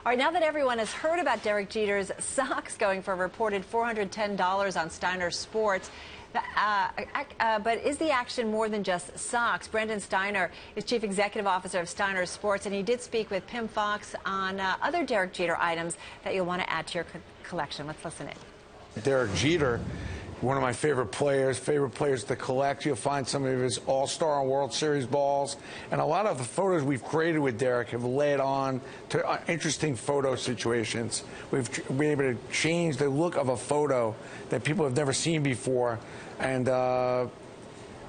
All right, now that everyone has heard about Derek Jeter's socks going for a reported $410 on Steiner Sports, but is the action more than just socks? Brendan Steiner is Chief Executive Officer of Steiner Sports, and he did speak with Pimm Fox on other Derek Jeter items that you'll want to add to your collection. Let's listen in. Derek Jeter, one of my favorite players to collect. You'll find some of his All-Star and World Series balls. And a lot of the photos we've created with Derek have led on to interesting photo situations. We've been able to change the look of a photo that people have never seen before. And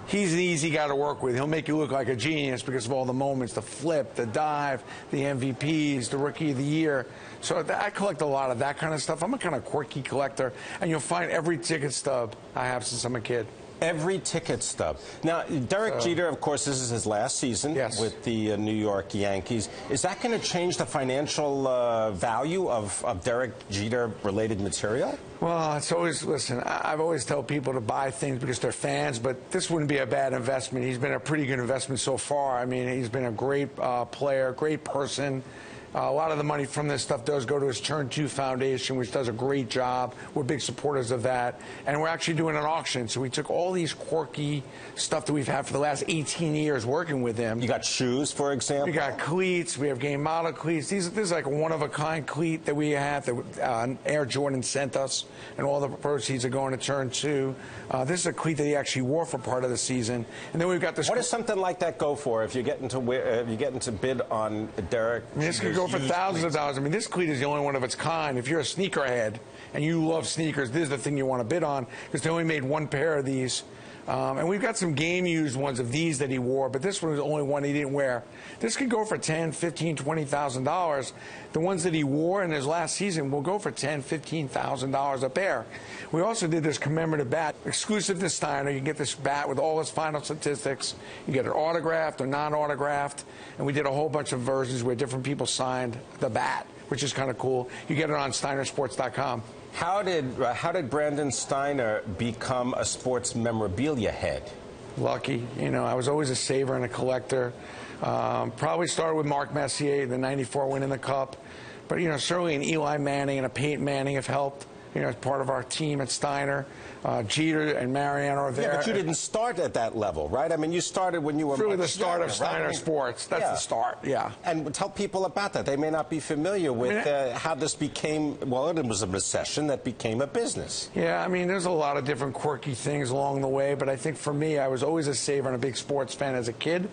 he's an easy guy to work with. He'll make you look like a genius because of all the moments, the flip, the dive, the MVPs, the Rookie of the Year. So I collect a lot of that kind of stuff. I'm a kind of quirky collector, and you'll find every ticket stub I have since I'm a kid. Every ticket stub. Now, Derek Jeter, of course, this is his last season with the New York Yankees. Is that going to change the financial value of Derek Jeter-related material? Well, it's always, listen, I've always told people to buy things because they're fans, but this wouldn't be a bad investment. He's been a pretty good investment so far. I mean, he's been a great player, great person. A lot of the money from this stuff does go to his Turn 2 Foundation, which does a great job. We're big supporters of that. And we're actually doing an auction. So we took all these quirky stuff that we've had for the last 18 years working with him. You got shoes, for example? We got cleats. We have game model cleats. This is like a one-of-a-kind cleat that we have that Air Jordan sent us, and all the proceeds are going to Turn 2. This is a cleat that he actually wore for part of the season. And then we've got this. What does something like that go for if you get into bid on Derek? I mean, this could go for thousands of dollars. I mean, this cleat is the only one of its kind. If you're a sneakerhead and you love sneakers, this is the thing you want to bid on because they only made one pair of these. And we've got some game-used ones of these that he wore, but this one was the only one he didn't wear. This could go for $10,000, $15,000, $20,000. The ones that he wore in his last season will go for $10,000, $15,000 a pair. We also did this commemorative bat, exclusive to Steiner. You can get this bat with all his final statistics. You get it autographed or non-autographed. And we did a whole bunch of versions where different people signed the bat, which is kind of cool. You get it on SteinerSports.com. How did Brandon Steiner become a sports memorabilia head? Lucky. You know, I was always a saver and a collector. Probably started with Mark Messier, the '94 winning the Cup. But, you know, certainly an Eli Manning and a Peyton Manning have helped, you know, as part of our team at Steiner. Jeter and Mariano are there. Yeah, but you didn't start at that level, right? I mean, you started when you were really the start of Steiner Sports. That's the start, yeah. And tell people about that. They may not be familiar with how this became, well, it was a recession that became a business. Yeah, I mean, there's a lot of different quirky things along the way, but I think for me, I was always a saver and a big sports fan as a kid.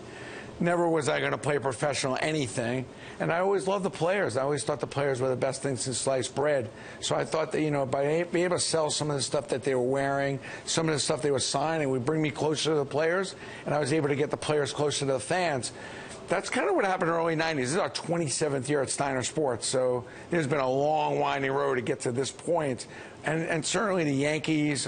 Never was I going to play professional anything. And I always loved the players. I always thought the players were the best things since sliced bread. So I thought that, you know, by being able to sell some of the stuff that they were wearing, some of the stuff they were signing, would bring me closer to the players, and I was able to get the players closer to the fans. That's kind of what happened in the early 90s. This is our 27th year at Steiner Sports, so there's been a long, winding road to get to this point. And certainly the Yankees,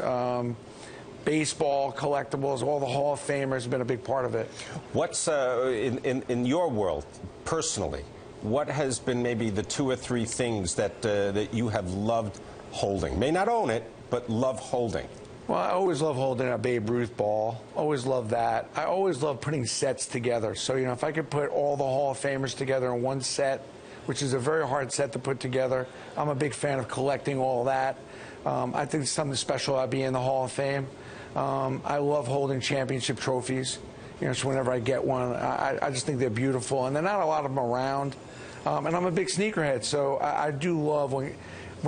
baseball, collectibles, all the Hall of Famers have been a big part of it. What's, in your world, personally, what has been maybe the 2 or 3 things that, that you have loved holding? May not own it, but love holding. Well, I always love holding a Babe Ruth ball. Always love that. I always love putting sets together. So, you know, if I could put all the Hall of Famers together in one set, which is a very hard set to put together, I'm a big fan of collecting all that. I think it's something special about being in the Hall of Fame. I love holding championship trophies. You know, so whenever I get one, I just think they're beautiful. And there are not a lot of them around. And I'm a big sneakerhead, so I do love when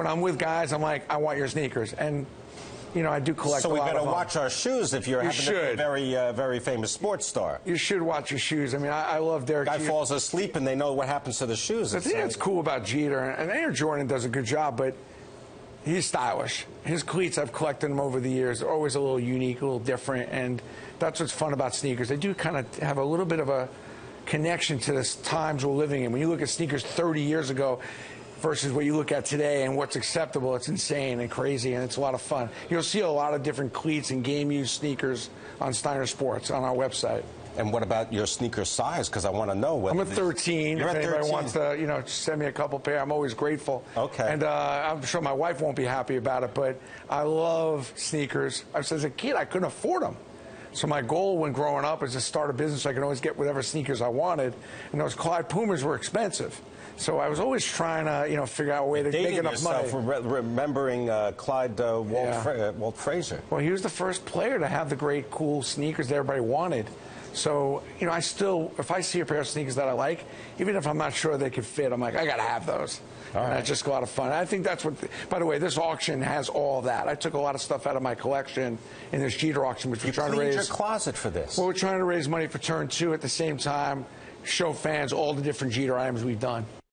I'm with guys, I'm like, I want your sneakers. And, you know, I do collect a lot of them. So we better watch our shoes if you're a very, very famous sports star. You should watch your shoes. I mean, I love Derek Jeter. Guy falls asleep and they know what happens to the shoes. The thing that's cool about Jeter, and Air Jordan does a good job, but he's stylish. His cleats, I've collected them over the years. They're always a little unique, a little different, and that's what's fun about sneakers. They do kind of have a little bit of a connection to the times we're living in. When you look at sneakers 30 years ago versus what you look at today and what's acceptable, it's insane and crazy, and it's a lot of fun. You'll see a lot of different cleats and game-used sneakers on Steiner Sports on our website. And what about your sneaker size? Because I want to know whether... I'm a 13. You're if at anybody 13. wants to, you know, send me a couple pair, I'm always grateful. Okay. And I'm sure my wife won't be happy about it, but I love sneakers. As a kid, I couldn't afford them. So my goal when growing up was to start a business so I could always get whatever sneakers I wanted. And those Clyde Pumas were expensive. So I was always trying to, figure out a way to make enough money. Remembering Clyde Walt Frazier. Well, he was the first player to have the great, cool sneakers that everybody wanted. So, I still, if I see a pair of sneakers that I like, even if I'm not sure they could fit, I'm like, I got to have those. And that's just a lot of fun. I think that's what, by the way, this auction has all that. I took a lot of stuff out of my collection in this Jeter auction, which we're trying to raise. You cleaned your closet for this. Well, we're trying to raise money for Turn 2 at the same time, show fans all the different Jeter items we've done.